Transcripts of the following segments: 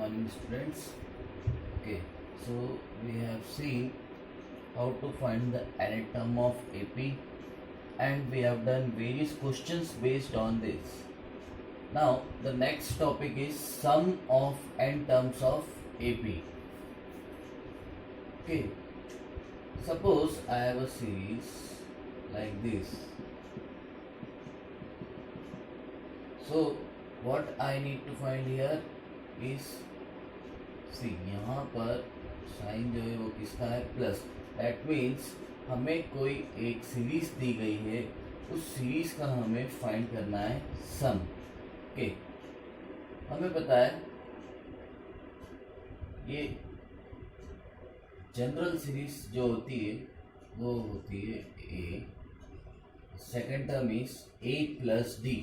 morning students. Okay, so we have seen how to find the nth term of AP and we have done various questions based on this. Now the next topic is sum of n terms of AP. Okay, suppose I have a series like this. So what I need to find here is, सी यहाँ पर sign जो है वो किसका है, plus. That means हमें कोई एक सीरीज दी गई है, उस सीरीज का हमें फाइंड करना है सम. ओके, हमें पता है ये जनरल सीरीज जो होती है वो होती है A. Second term is A plus D,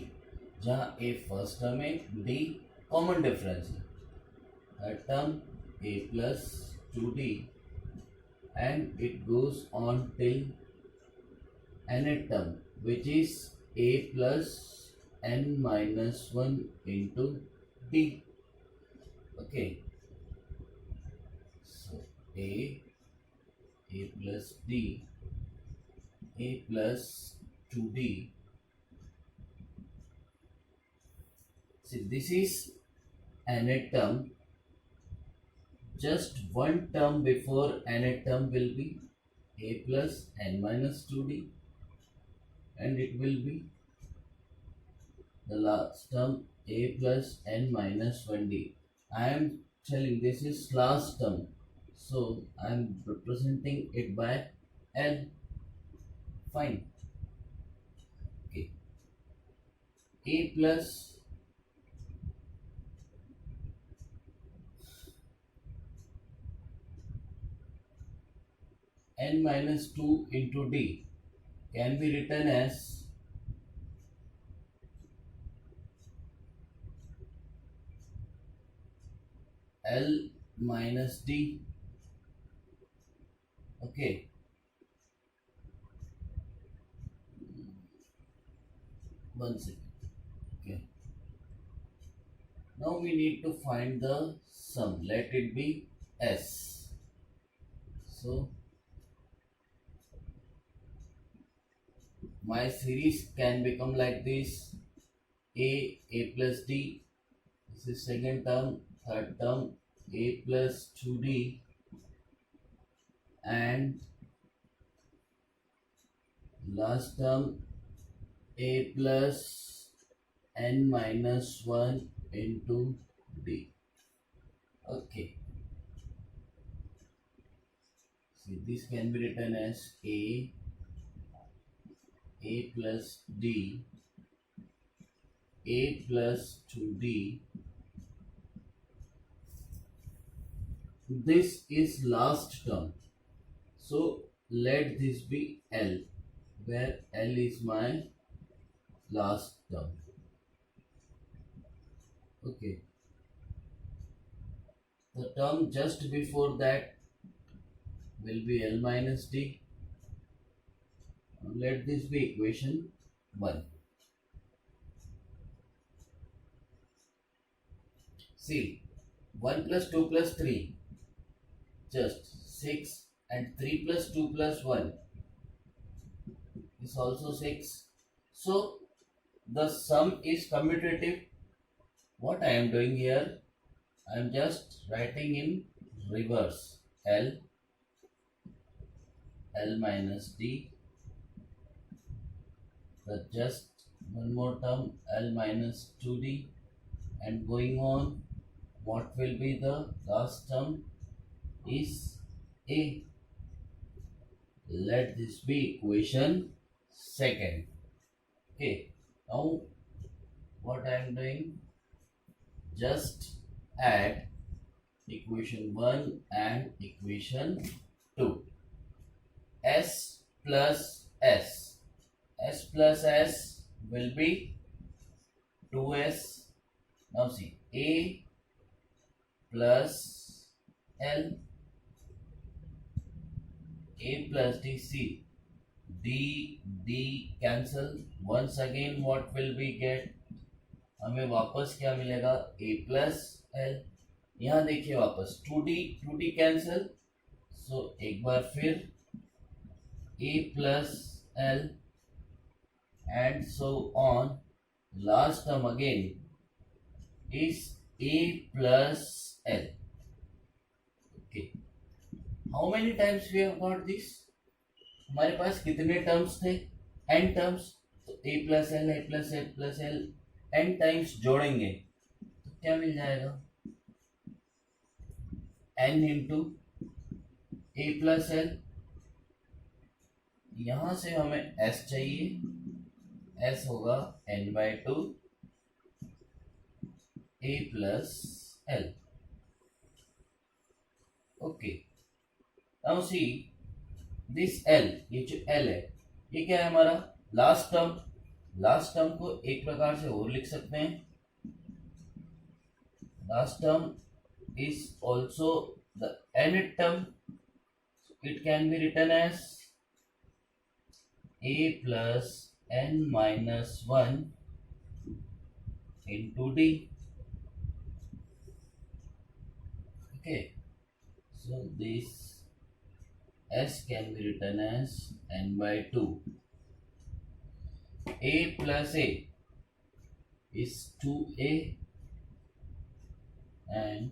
जहाँ ए फर्स्ट टर्म है, डी कॉमन डिफरेंस है. Third term a plus 2d and it goes on till nth term, which is a plus n minus 1 into d. Okay, so a plus d, a plus 2d. See, this is nth term. Just one term before nth term will be a plus n minus 2d and it will be the last term a plus n minus 1d. I am telling this is last term, so I am representing it by L. Fine. Okay, a plus n minus 2 into d can be written as L minus d. Okay, one second. Okay, now we need to find the sum. Let it be S. So my series can become like this: a plus d, this is second term, third term a plus 2d and last term a plus n minus 1 into d. Okay, see, this can be written as a plus d, a plus 2d. This is last term, so let this be L, where L is my last term. Okay, the term just before that will be L minus d. Let this be equation 1. See, 1 plus 2 plus 3, just 6, and 3 plus 2 plus 1 is also 6. So the sum is commutative. What I am doing here, I am just writing in reverse: L minus d, just one more term L minus 2d, and going on, what will be the last term is a. Let this be equation 2. Okay, now what I am doing, just add equation 1 and equation 2. S plus S, S plus S will be 2s. Now see, a plus L, a plus d. See, d cancel. Once again what will we get, हमें वापस क्या मिलेगा, a plus L. यहाँ देखिए वापस 2D cancel, सो एक बार फिर a plus l and so on. Last term again is a plus l. Okay, how many times we have got this? हमारे पास कितने टर्म्स थे? n terms. तो a plus l n times जोड़ेंगे तो क्या मिल जाएगा? n into a plus l. यहां से हमें s चाहिए, s होगा n/2 a plus l. Okay, now see this l, ये जो l है ये क्या है? हमारा लास्ट टर्म. लास्ट टर्म को एक प्रकार से और लिख सकते हैं. Last term is also the nth term. It can be written as a plus n minus 1 into d. Okay, so this s can be written as n/2. A plus a is 2a and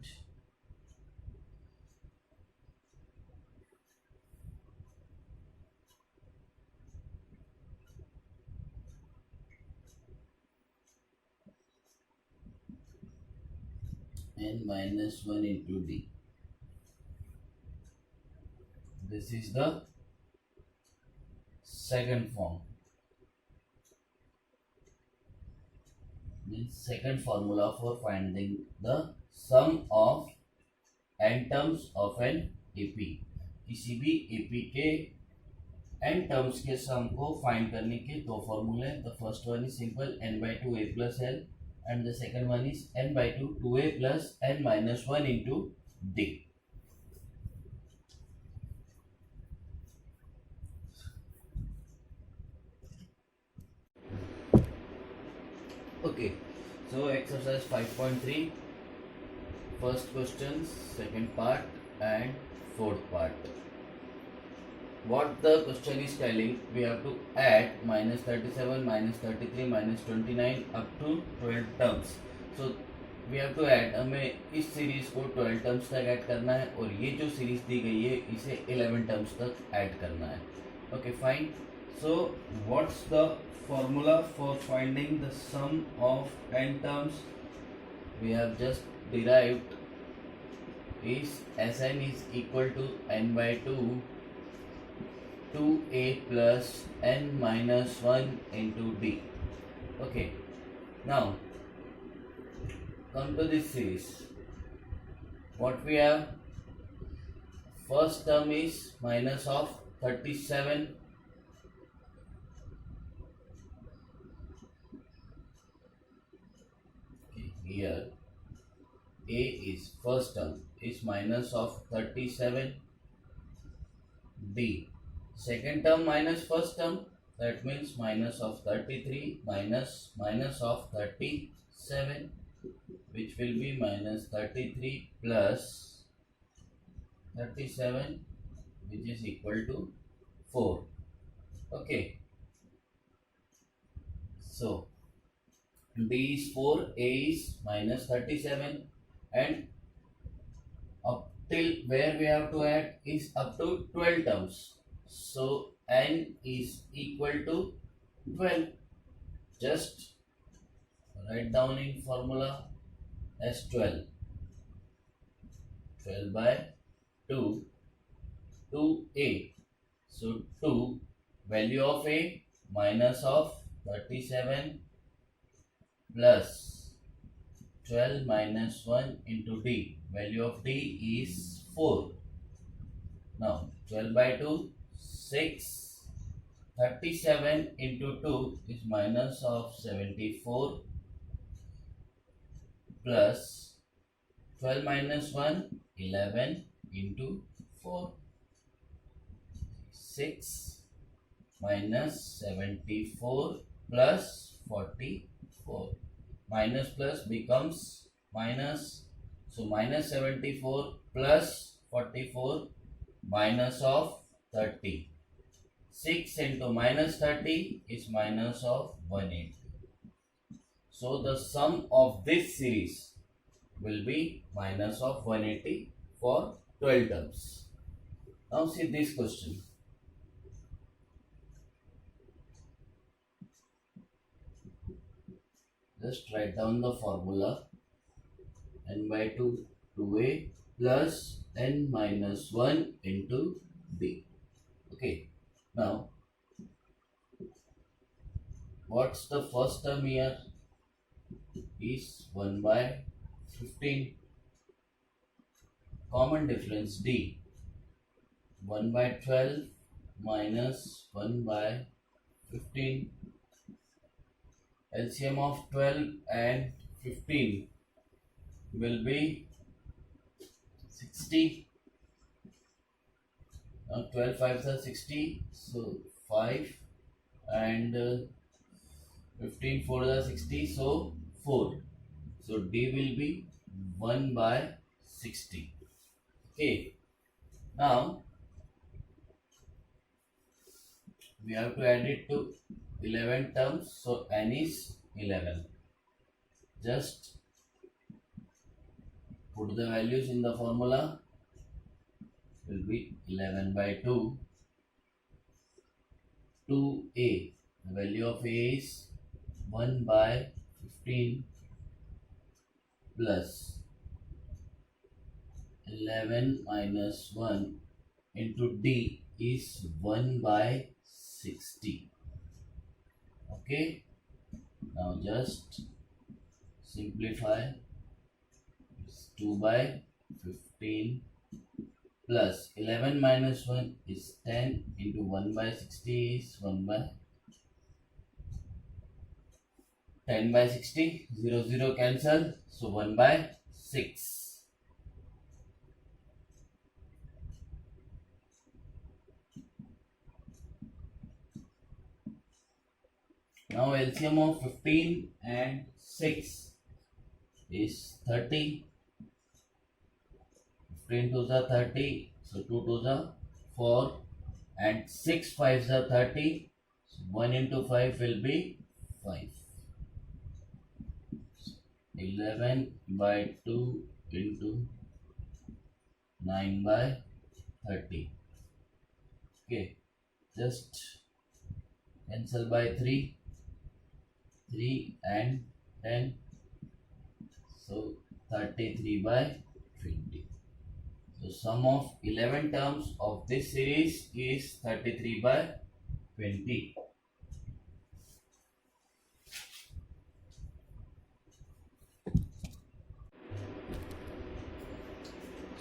n minus 1 into d. This is the second form. Means second formula for finding the sum of n terms of an AP. किसी भी AP के n terms के sum को find करने के दो formula. The first one is simple, n/2 a plus l, and the second one is n/2 2a plus n minus 1 into d. Okay, so exercise 5.3, first question, second part and fourth part. What the question is telling, we have to add minus 37, minus 33, minus 29 up to 12 terms. So we have to add, हमें इस series को 12 terms तक add करना है और ये जो series दी गई है इसे 11 टर्म्स तक ऐड करना है. Okay fine. So what's the formula for finding the sum of n terms? We have just derived is Sn is equal to n/2 2a plus n minus 1 into d. Okay, now come to this series. What we have, first term is minus of 37. Here a is first term is minus of 37, d second term minus first term, that means minus of 33 minus of 37, which will be minus 33 plus 37, which is equal to 4. Okay, so d is 4, a is minus 37, and up till where we have to add is up to 12 terms. So n is equal to 12. Just write down in formula as 12. 12 by 2, 2a. So 2, value of a minus of 37 plus 12 minus 1 into d. Value of d is 4. Now 12 by 2, 6. 37 into 2 is minus of 74 plus 12 minus 1, 11 into 4. 6 minus 74 plus 44. Minus plus becomes minus, So minus 74 plus 44 minus of 30. 6 into minus 30 is minus of 180. So the sum of this series will be minus of 180 for 12 terms. Now see this question. Just write down the formula. N by 2 2a plus n minus 1 into b. Okay. Now, what's the first term here? Is 1 by 15. Common difference d. 1 by 12 minus 1 by 15. LCM of 12 and 15 will be 60. Now 12 5s are 60, so 5 and 15 4s are 60, so 4. So D will be 1 by 60. Okay. Now we have to add it to 11 terms, so n is 11. Just put the values in the formula. Will be 11 by 2. 2a. The value of a is 1 by 15 plus 11 minus 1 into d is 1 by 60. Okay. Now just simplify. It's 2 by 15 plus 11 minus 1 is 10 into 1 by 60 is 1 by 10 by 60, 0 0 cancel, so 1 by 6. Now LCM of 15 and 6 is 30. 15 2s are 30, so 2 2s are 4 and 6 5s are 30, so 1 into 5 will be 5. 11 by 2 into 9 by 30. Okay, just cancel by 3 and 10, so 33 by 20. So sum of 11 terms of this series is 33 by 20.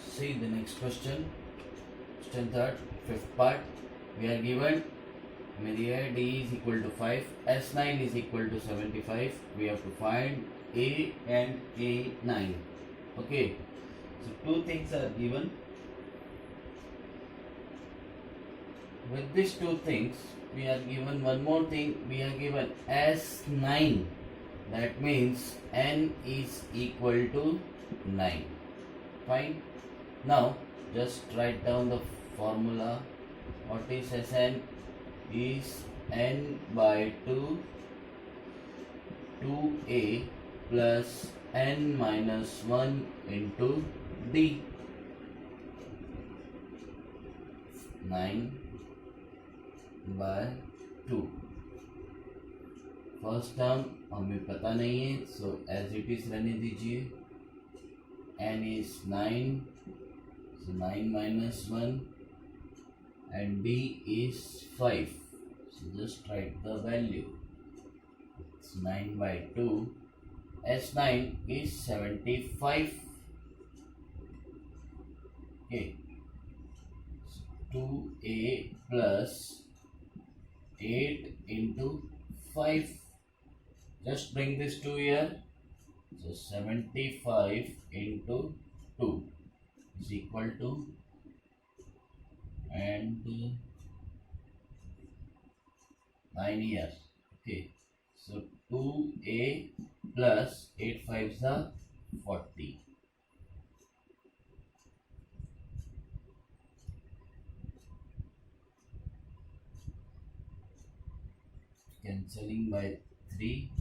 See the next question. Question third, fifth part. We are given area D is equal to 5, S9 is equal to 75. We have to find A and A9. Okay. So two things are given. With these two things, we are given one more thing. We are given S9. That means N is equal to 9. Fine. Now, just write down the formula. What is Sn? Is n by 2, 2a plus n minus 1 into d. 9 by 2. First term हमें पता नहीं है, so as it is रहने दीजिए. n is 9, so 9 minus 1 and d is 5. So just write the value. It's 9 by 2. S9 is 75. Okay. So 2a plus 8 into 5. Just bring this 2 here. So 75 into 2 is equal to, and 9 here. Okay. So 2a plus 8 5s are 40. cancelling by 3,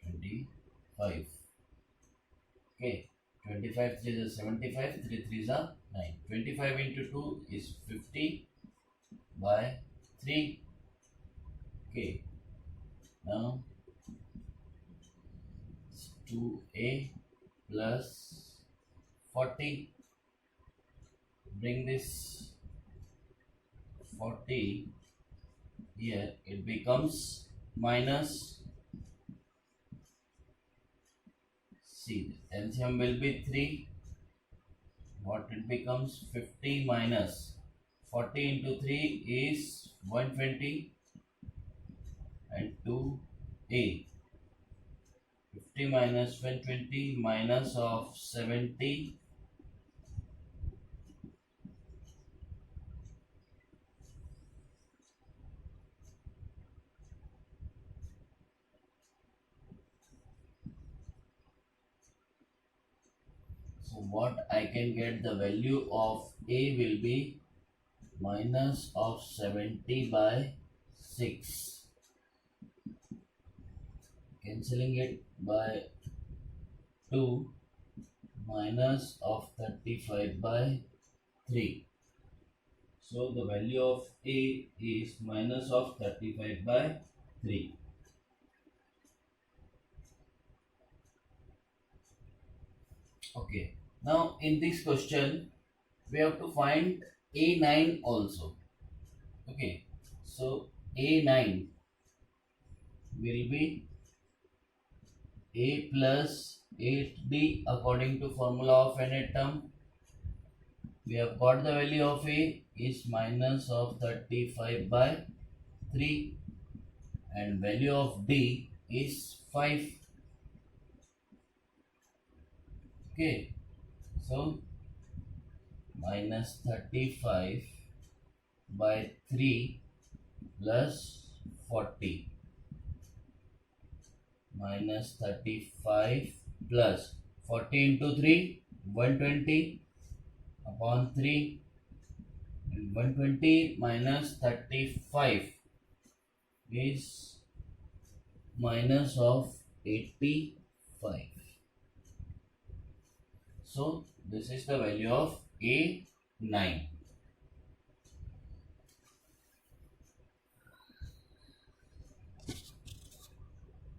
25. Okay, 25 3 is 75, 3 3 is 9. 25 into 2 is 50 by 3. Okay, now 2a plus 40. Bring this 40 here, it becomes minus. See, the LCM will be 3. What it becomes? 50 minus 40 into 3 is 120 and 2a. 50 minus 120 minus of 70. So what I can get, the value of a will be minus of 70 by 6. Cancelling it by 2 minus of 35 by 3. So the value of a is minus of 35 by 3. Okay. Now in this question we have to find a9 also. Okay. So a9 will be a plus 8b according to formula of nth term. We have got the value of a is minus of 35 by 3 and value of d is 5. Okay, so minus 35 by 3 plus 40 minus 35 plus 40 into 3 120 upon 3 and 120 minus 35 is minus of 85. So this is the value of a9.